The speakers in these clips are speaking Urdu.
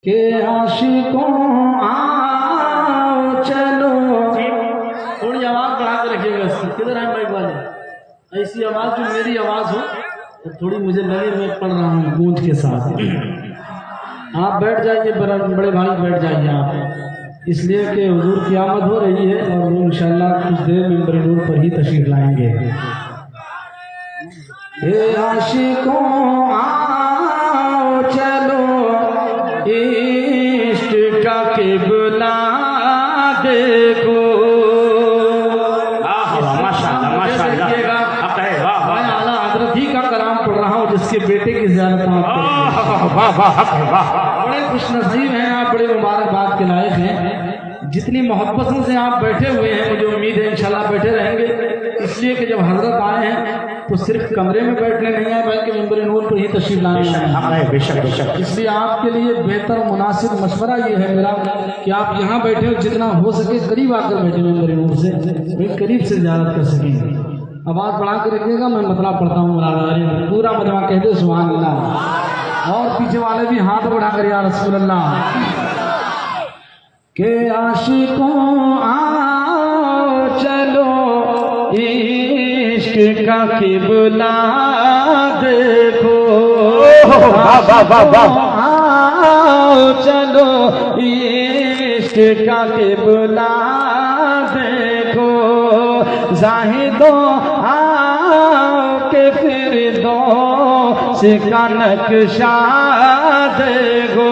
کہ عاشقوں آؤ چلو. تھوڑی آواز بڑھا کے رکھیے گا. کدھر آئے مائک والے؟ ایسی آواز جو میری آواز ہو تو تھوڑی مجھے لگے میں پڑھ رہا ہوں گونج کے ساتھ. آپ بیٹھ جائیے بڑے بھائی, بیٹھ جائیے آپ, اس لیے کہ حضور کی آمد ہو رہی ہے اور وہ انشاءاللہ کچھ دیر میں منبر نور پر ہی تشریف لائیں گے. اے عاشقوں آؤ چلو عشق کا قبلہ دیکھو. میں اعلیٰ حضرت ہی کا کلام پڑھ رہا ہوں جس کے بیٹے کی زیارت بڑے خوش نصیب ہیں آپ, بڑے مبارکباد کے لائق ہیں. جتنی محبتوں سے آپ بیٹھے ہوئے ہیں مجھے امید ہے انشاءاللہ بیٹھے رہیں گے, اس لیے کہ جب حضرت آئے ہیں تو صرف کمرے میں بیٹھنے نہیں آئے بلکہ منبر نور پر ہی تشریف لانے ہیں. اس لیے آپ کے لیے بہتر و مناسب مشورہ یہ ہے میرا کہ آپ یہاں بیٹھے ہو, جتنا ہو سکے قریب آ کر بیٹھے منبر نور سے, قریب سے زیارت کر سکیں. آواز بڑھا کے رکھیے گا, میں مطلب پڑھتا ہوں پورا مجمع کہہ دے سبحان اللہ, اور پیچھے والے بھی ہاتھ بڑھا کر یا رسول اللہ. کہ عاشقوں آؤ چلو عشق کا قبلہ دیکھو. آؤ چلو عشق کا قبلہ دیکھو. زاہدوں آؤ کہ فردوس کا نقشہ دیکھو.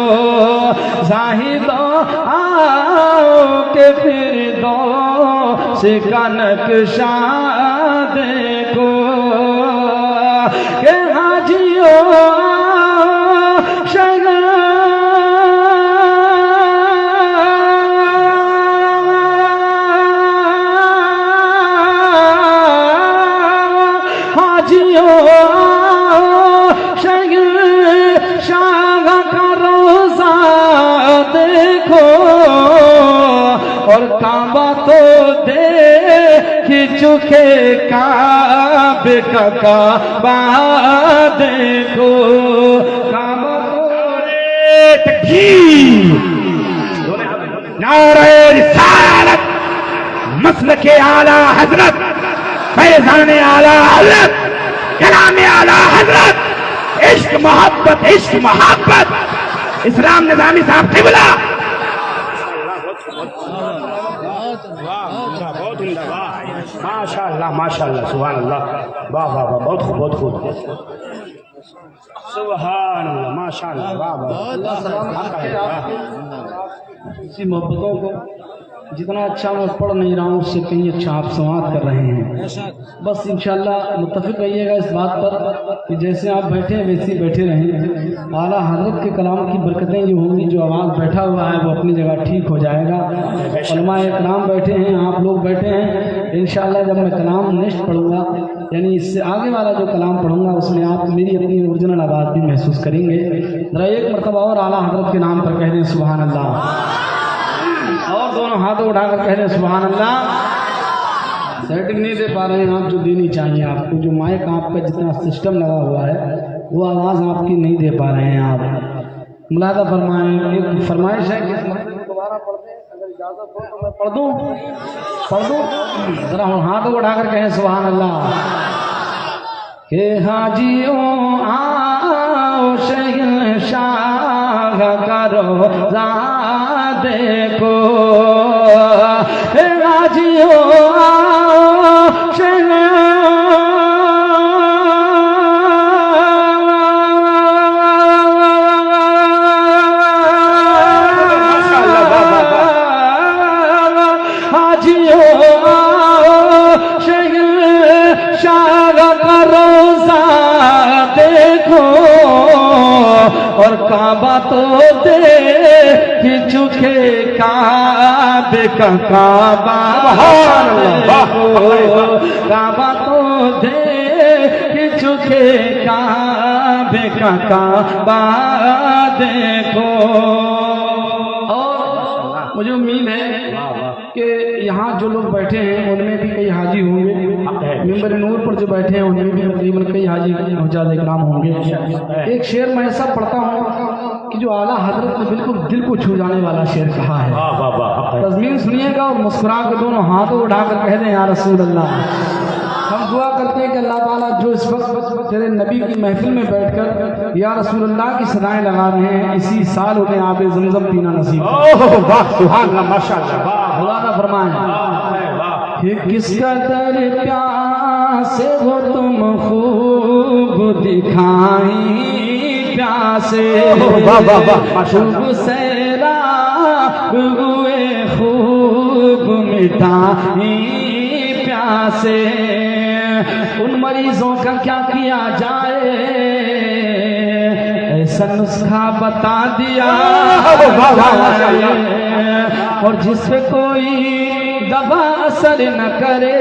زاہدوں آؤ کہ فردوس کا نقشہ دیکھو. کہ حاجیوں اور کعبہ تو دیکھ چکے کعبے کا کعبہ دیکھو. کعبہ تو تکبیر, نعرہ رسالت, مسلک اعلیٰ حضرت, فیضان اعلیٰ حضرت, کلام اعلیٰ حضرت, عشق محبت, عشق محبت, اسلام نظامی صاحب قبلہ. ماشاء اللہ ماشاء اللہ سبحان اللہ, واہ واہ واہ, بہت خوب بہت خوب, سبحان اللہ ماشاء اللہ, واہ واہ. اسی محبتوں کو جتنا اچھا میں پڑھ نہیں رہا ہوں اس سے کہیں اچھا آپ سماعت کر رہے ہیں. بس انشاءاللہ متفق رہیے گا اس بات پر کہ جیسے آپ بیٹھے ہیں ویسے ہی بیٹھے رہیں. اعلیٰ حضرت کے کلام کی برکتیں جو ہوں گی, جو آواز بیٹھا ہوا ہے وہ اپنی جگہ ٹھیک ہو جائے گا. علماء اکرام بیٹھے ہیں, آپ لوگ بیٹھے ہیں. انشاءاللہ جب میں کلام نیکسٹ پڑھوں گا, یعنی اس سے آگے والا جو کلام پڑھوں گا اس میں آپ میری اپنی اوریجنل آواز بھی محسوس کریں گے. ذرا ایک مرتبہ اور اعلیٰ حضرت کے نام پر کہہ دیں سبحان اللہ, اور دونوں ہاتھوں اٹھا کر کہہ دیں سبحان اللہ. سیٹنگ نہیں دے پا رہے ہیں آپ جو دینی چاہیے آپ کو, جو مائک آپ کا جتنا سسٹم لگا ہوا ہے وہ آواز آپ کی نہیں دے پا رہے ہیں. آپ ملاحظہ فرمائیں. ایک فرمائش ہے کہ دوبارہ پڑھتے ہیں, اگر اجازت ہو تو میں پڑھ دوں. ذرا ہاتھوں اٹھا کر کہیں سبحان اللہ. کہ حاجیوں آؤ شہنشاہ کا روضہ دیکھو. حاجیوں آؤ اور کعبہ تو دیکھ چکے کعبے کا کعبہ دیکھو. کعبہ تو دیکھ چکے کعبے کا کعبہ دیکھو. اور مجھے امید ہے کہ یہاں جو لوگ بیٹھے ہیں ان میں بھی کئی حاجی ہوں گے, منبر نور پر جو بیٹھے ہیں ان میں بھی تقریباً کئی حاجی حجاج اکرام ہوں گے. ایک شعر میں ایسا پڑھتا ہوں کہ جو اعلیٰ حضرت نے بالکل دل کو چھو جانے والا شعر کہا ہے. واہ واہ واہ. تضمین سنیے گا اور مسکرا کے دونوں ہاتھوں اٹھا کر کہہ دیں یا رسول اللہ. ہم دعا کرتے ہیں کہ اللہ تعالیٰ جو اس وقت تیرے نبی کی محفل میں بیٹھ کر یا رسول اللہ کی صدائیں لگا رہے ہیں اسی سال انہیں آب زمزم پینا نصیب. واہ سبحان اللہ ماشاء اللہ. واہ خدا نہ فرمائیں کہ کس قدر پیاسے ہو تم خوب دکھائیں پیاسے خوب سیراب ہوئے خوب مٹائیں پیاسے. ان مریضوں کا کیا کیا جائے ایسا نسخہ بتا دیا اور جس پہ کوئی دوا اثر نہ کرے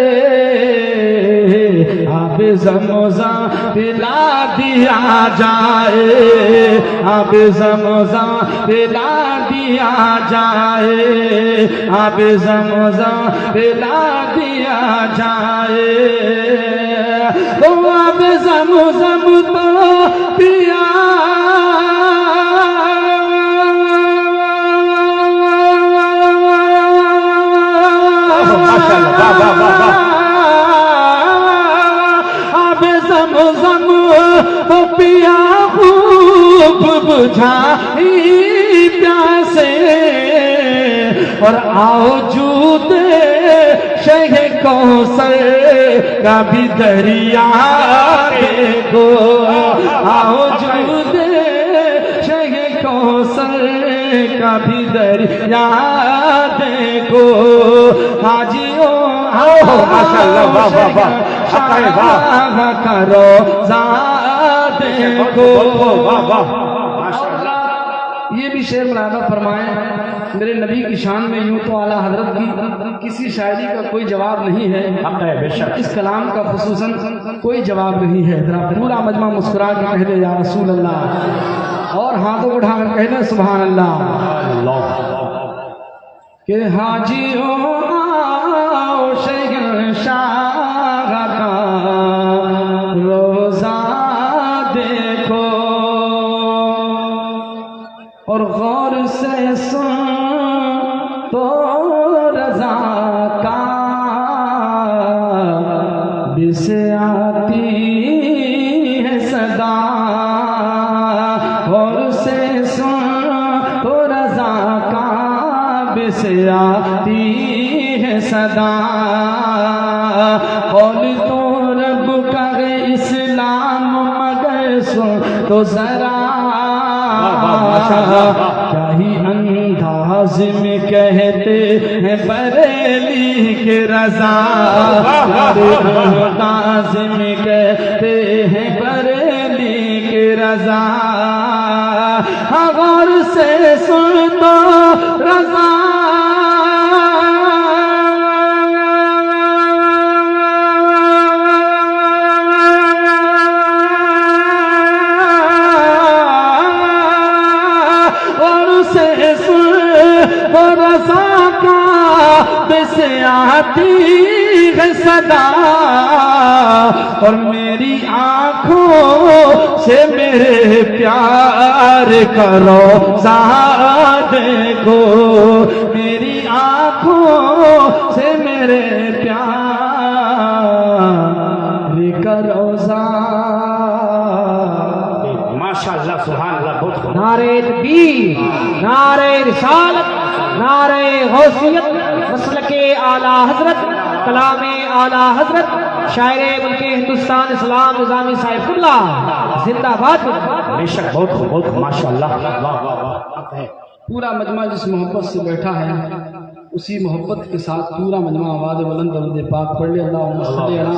آب زمزم پلا دیا جائے آب زمزم پلا دیا جائے آب زمزم پلا دیا جائے. آب زمزم تو پیا آب زمزم تو پیا خوب بجھائی پیاسے اور آؤ جود شہ کوثر کا بھی دریا دیکھو آؤ جود شہ کوثر کا بھی دریا دیکھو. حاجیوں کرو دیکھو. یہ بھی شعر ملاحظہ فرمائیں میرے نبی کی شان میں یوں تو اعلیٰ حضرت کی کسی شاعری کا کوئی جواب نہیں ہے. اس کلام کا خصوصاً کوئی جواب نہیں ہے. ذرا پورا مجمع مسکرا کے کہہ دے یا رسول اللہ اور ہاتھوں اٹھا کر کہہ دے سبحان اللہ. کہ حاجیوں آؤ شہنشاہ کا روزہ دیکھو اور غور سے سن تو رضا کا بس آتی ہے صدا. غور سے سن تو رضا کا بس آتی ہے صدا. قول تو رب کا اسلام مگر سن تو ذرا کیا ہی انداز میں کہتے ہیں بریلی کے رضا. انداز میں کہتے ہیں بریلی کے رضا. غور سے سن تو رضا رضا کا بس آتی ہے صدا. اور میری آنکھوں سے میرے پیار کا روزہ دیکھو. میری آنکھوں سے میرے پیار کا روزہ. ماشاءاللہ سبحان اللہ. بہت نعرہ تکبیر، نعرہ رسالت، نعرہ غوثیت، مسلک اعلیٰ حضرت، کلام اعلیٰ حضرت، شاعر ملک ہندوستان اسلام نظامی صاحب اللہ زندہ باد. بے شک بہت ماشاءاللہ. واہ واہ واہ. پورا مجمع جس محبت سے بیٹھا ہے اسی محبت کے ساتھ پورا مجمع آواز بلند درود پاک پڑھ لے. اللہم صلی علی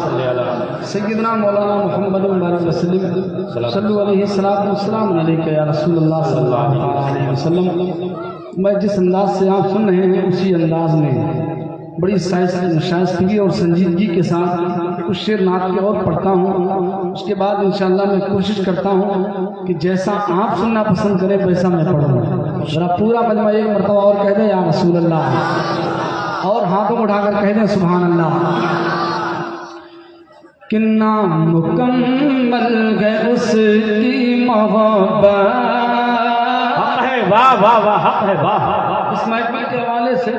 سیدنا مولانا محمد مبارک وسلم صلو علیہ السلام علیکہ یا رسول اللہ صلی اللہ علیہ وسلم. میں جس انداز سے آپ سن رہے ہیں اسی انداز میں بڑی شائستگی اور سنجیدگی کے ساتھ کچھ شعر نعت کے اور پڑھتا ہوں. اس کے بعد انشاءاللہ میں کوشش کرتا ہوں کہ جیسا آپ سننا پسند کریں ویسا میں پڑھوں. ذرا پورا مجمع ایک مرتبہ اور کہہ دیں یا رسول اللہ اور ہاتھوں کو اٹھا کر کہہ دیں سبحان اللہ. کہ نامکمل ہے اس کی محبت واہ واہ واہ حق ہے واہ واہ اس محفل کے حوالے سے،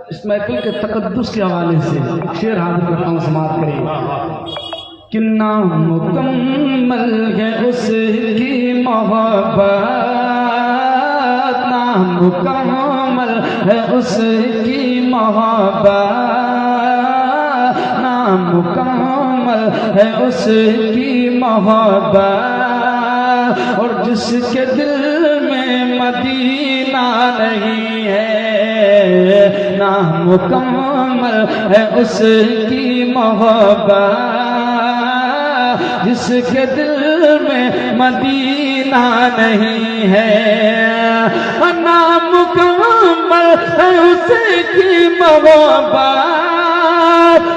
اس محفل کے تقدس کے حوالے سے شعر حاضر کرتا ہوں، سماعت کریں کہ نامکمل ہے اس کی محبت، نامکمل ہے اس کی محبت، نامکمل ہے اس کی محبت، اور جس کے دل میں مدینہ نہیں ہے، نامکمل ہے اس کی محبت، جس کے دل میں مدینہ نہیں ہے، نامکمل ہے اس کی محبت،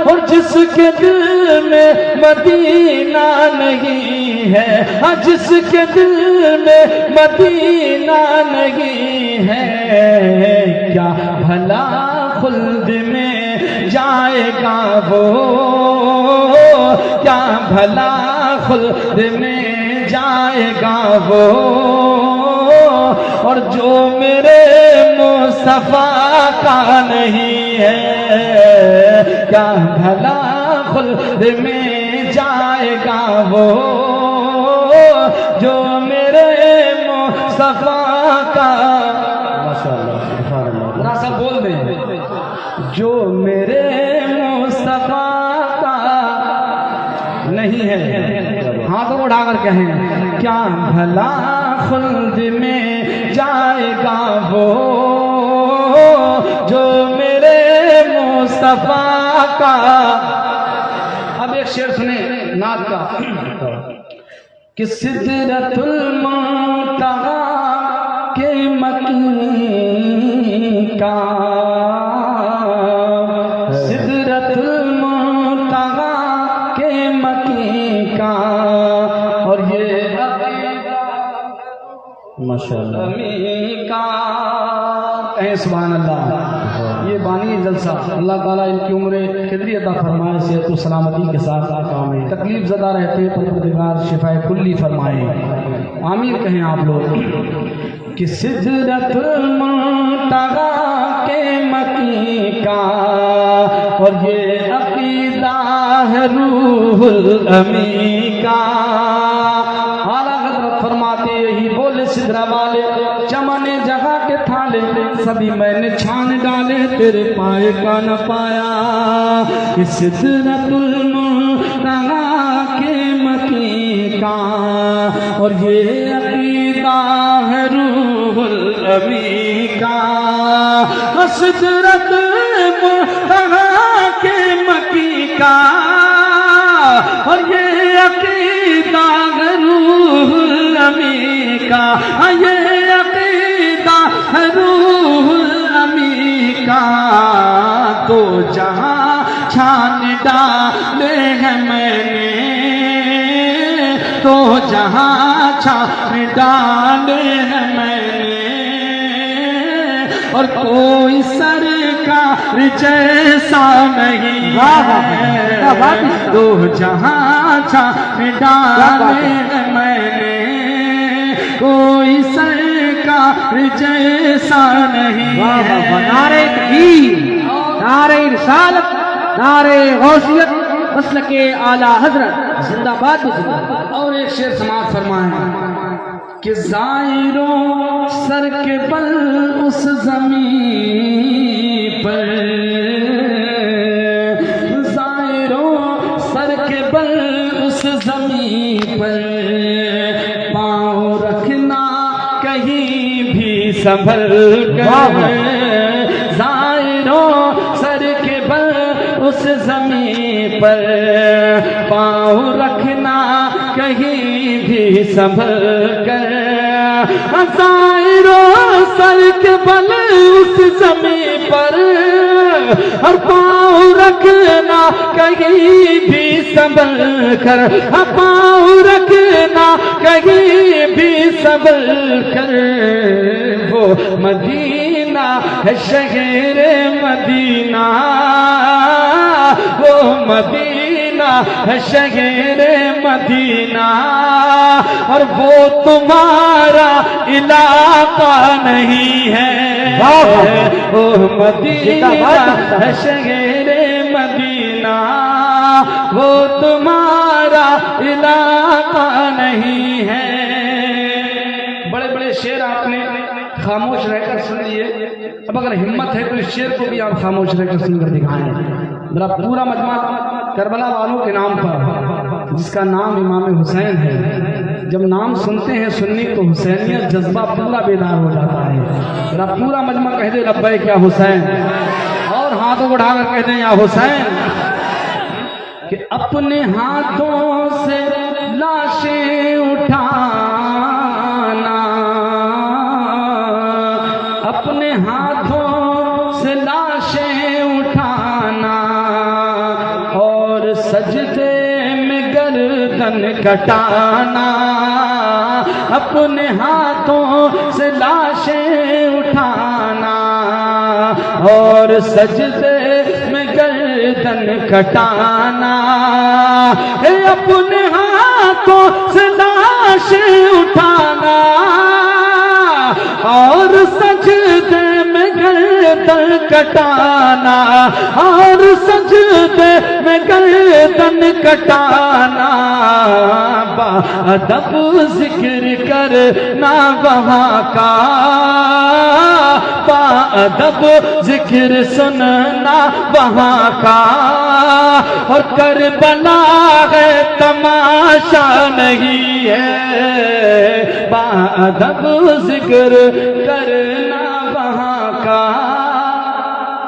اور جس کے دل میں مدینہ نہیں ہے، جس کے دل میں مدینہ نہیں ہے، کیا بھلا خلد میں جائے گا وہ، کیا بھلا خلد میں جائے گا وہ، اور جو میرے مصطفیٰ کا نہیں ہے، کیا بھلا خلد میں جائے گا وہ، جو میرے مصطفیٰ کا، ذرا سا بول دیں، جو میرے مصطفیٰ کا نہیں ہے، ہاتھوں اٹھا کر کہیں کیا بھلا خلد میں جائے گا وہ، جو میرے مصطفیٰ کا۔ اب ایک شعر سنیں نعت کا کہ سدرۃ المنتہی کے مکی کا، سدرۃ المنتہی کے مکی کا، اور یہ ماشاءاللہ کا، کہیں سبحان اللہ۔ یہ بانی جلسہ اللہ تعالیٰ ان کی عمر قدری عطا فرمائے، صحت و سلامتی کے ساتھ آمین، تکلیف زدہ رہتے پروردگار شفائے کلی فرمائے، آمین کہیں آپ لوگ۔ کہ سدرۃ المنتہی کے مکی کا، اور یہ عقیدہ ہے روح الامین کا، اعلیٰ حضرت فرماتے یہی بولے سدرہ والے، چمن جگہ کے تھالے سبھی میں نے چھان ڈالے، تیرے پائے کا نہ پایا، کہ سدرۃ المنتہی کے مکی کا، اور یہ عقیدہ ہے روح الامین کا، سدرۃ المنتہی کے مکی کا، اور یہ عقیدہ ہے روح الامین کا، یہ عقیدہ ہے روح الامین کا، تو جہاں چھان ڈالے ہیں میں نے، تو جہاں چھان ڈالے ہیں میں نے، اور کوئی سرکار جیسا نہیں ہے، تو جہاں چھان ڈالے ہیں میں نے، کوئی سرکار جیسا نہیں ہے۔ نعرہ تکبیر، نعرہ رسالت، نعرہ غوثیت، مسلک اعلیٰ حضرت زندہ باد زندہ باد۔ اور ایک شعر سماعت فرمائیں کہ زائروں سر کے بل اس زمین پر، زائروں سر کے بل اس زمین پر، پاؤں رکھنا کہیں بھی سنبھل کر، زائروں سر کے بل اس زمین پر، پاؤں رکھنا کہیں بھی سنبھل کر، زائروں سر کے بل اس زمین پر، اور پاؤں رکھنا کہیں بھی سنبھل کر، پاؤں رکھنا کہیں بھی سنبھل کر، وہ مدینہ ہے شہر مدینہ، وہ مدینہ مدینہ ہے شہر مدینہ، اور وہ تمہارا علاقہ نہیں ہے، وہ مدینہ ہے شہر مدینہ، وہ تمہارا علاقہ نہیں ہے۔ بڑے بڑے شعر آپ نے خاموش رہ کر سن لیے، اب اگر ہمت ہے تو اس شعر کو بھی آپ خاموش رہ کر سن کر دکھائیں۔ ذرا پورا مجمع کربلا والوں کے نام پر، جس کا نام امام حسین ہے، جب نام سنتے ہیں سنی تو حسینیت جذبہ پورا بیدار ہو جاتا ہے۔ ذرا پورا مجمع کہہ دے لبیک یا حسین، اور ہاتھوں کو اٹھا کر کہہ دیں یا حسین، کہ اپنے ہاتھوں سے لاشیں اٹھانا، اپنے ہاتھوں سے لاشیں اٹھانا، اور سجدے میں گردن کٹانا، اپنے ہاتھوں سے لاشیں اٹھانا، اور سجدے میں گردن کٹانا، اپنے ہاتھوں سے لاشیں اٹھانا، اور سجدے میں گردن کٹانا، اور سجدے میں گردن کٹانا، با-ادب ذکر کرنا وہاں کا، با-ادب ذکر سننا وہاں کا، اور کربلا ہے تماشا نہیں ہے، با-ادب ذکر کرنا وہاں کا۔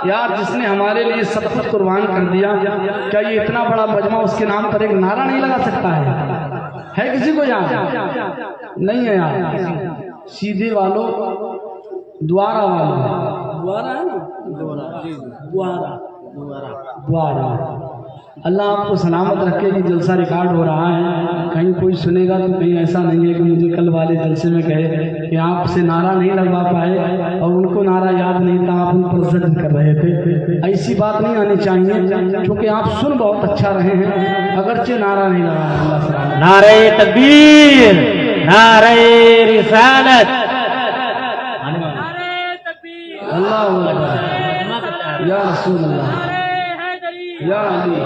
یار جس نے ہمارے لیے سب کچھ قربان کر دیا، کیا یہ اتنا بڑا مجمع اس کے نام پر ایک نعرہ نہیں لگا سکتا ہے کسی کو یاد؟ نہیں ہے یار؟ سیدھے والوں، دوارا والوں، دوارا ہے نا، دوارا، اللہ آپ کو سلامت رکھے کہ جلسہ ریکارڈ ہو رہا ہے، کہیں کوئی سنے گا تو کہیں ایسا نہیں ہے کہ مجھے کل والے جلسے میں کہے کہ آپ سے نعرہ نہیں لگوا پائے اور ان کو نعرہ یاد نہیں تھا، آپ ان پر زد کر رہے تھے۔ ایسی بات نہیں آنی چاہیے، کیونکہ آپ سن بہت اچھا رہے ہیں، اگرچہ نعرہ نہیں لگا۔ اللہ سلامت۔ نعرہ تکبیر، نعرہ رسالت، اللہ اکبر، یا رسول اللہ، یا علی،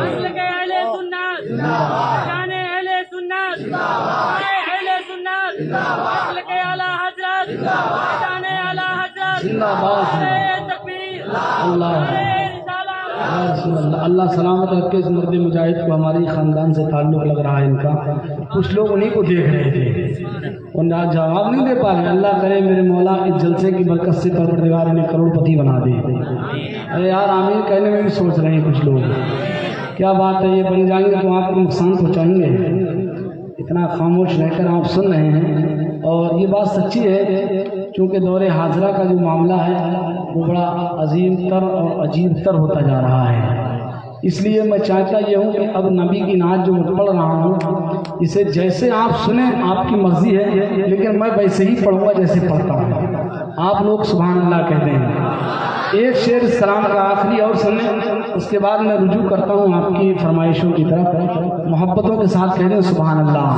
اللہ سلامت رکھے اس مرد مجاہد کو، ہماری خاندان سے تعلق لگ رہا ہے ان کا، کچھ لوگ انہیں کو دیکھ رہے تھے اور نہ جواب نہیں دے پا رہے۔ اللہ کرے میرے مولا اس جلسے کی برکت سے پروردگار انہیں کروڑ پتی بنا دے۔ ارے یار آمین کہنے میں بھی سوچ رہے ہیں کچھ لوگ، کیا بات ہے، یہ بن جائیں گے تو آپ کو نقصان پہنچائیں گے، اتنا خاموش رہ کر آپ سن رہے ہیں۔ اور یہ بات سچی ہے، چونکہ دور حاضرہ کا جو معاملہ ہے وہ بڑا عظیم تر اور عجیب تر ہوتا جا رہا ہے، اس لیے میں چاہتا یہ ہوں کہ اب نبی کی نعت جو میں پڑھ رہا ہوں اسے جیسے آپ سنیں آپ کی مرضی ہے، لیکن میں ویسے ہی پڑھوں گا جیسے پڑھتا ہوں۔ آپ لوگ سبحان اللہ کہتے ہیں۔ ایک شعر سلام کا آخری اور سنیں، اس کے بعد میں رجوع کرتا ہوں آپ کی فرمائشوں کی طرف، محبتوں کے ساتھ کہہ دیں سبحان اللہ۔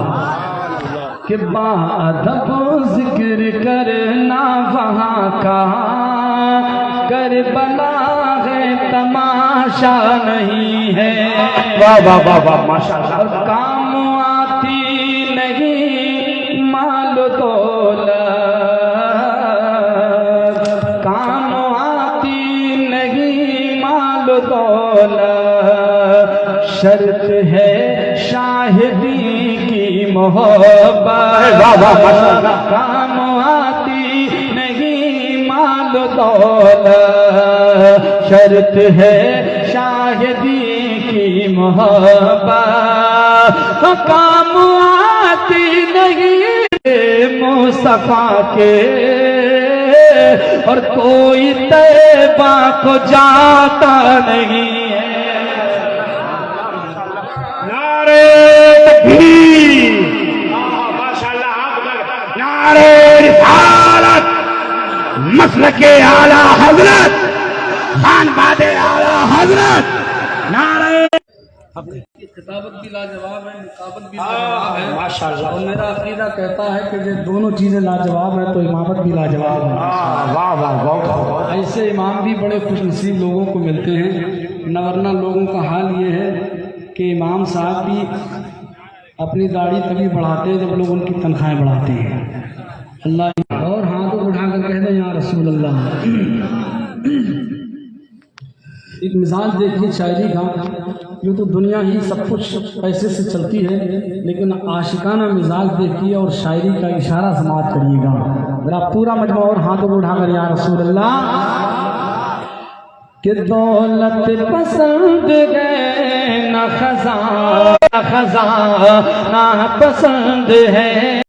کہ با-ادب ذکر کرنا وہاں کا، کربلا ہے تماشا نہیں ہے، واہ واہ واہ واہ ماشاء اللہ، اور کام آتی نہیں مال و دولت، کام آتی نہیں مال و دولت، شرط ہے شاہدی کی محبت، کام آتی نہیں مال و دولت، شرط ہے شاہدی کی محبت، کام آتی نہیں مصطفیٰ کے، اور کوئی طیبہ کو جاتا نہیں ہے۔ نعرہ رسالت، مسلک اعلی حضرت، خان باد اعلی حضرت، نعرہ خطابت بھی لاجواب ہے، نقابت بھی لاجواب ہے، ماشاء اللہ اور میرا عقیدہ کہتا ہے کہ جب دونوں چیزیں لاجواب ہیں تو امامت بھی لاجواب ہے۔ واہ واہ بہت ایسے امام بھی بڑے خوش نصیب لوگوں کو ملتے ہیں، ورنہ لوگوں کا حال یہ ہے کہ امام صاحب بھی اپنی داڑھی تبھی بڑھاتے ہیں جب لوگ ان کی تنخواہیں بڑھاتے ہیں۔ اللہ اور ہاتھوں اٹھا کر کہہ دیں یا رسول اللہ۔ ایک مثال دیکھیے شاعری کا، یہ تو دنیا ہی سب کچھ پیسے سے چلتی ہے، لیکن عاشقانہ مزاج دیکھیے اور شاعری کا اشارہ سماعت کریے گا ذرا پورا مجموعہ، اور ہاتھوں کو اٹھا کر یا رسول اللہ۔ کہ دولت پسند ہے نہ خزانہ پسند ہے،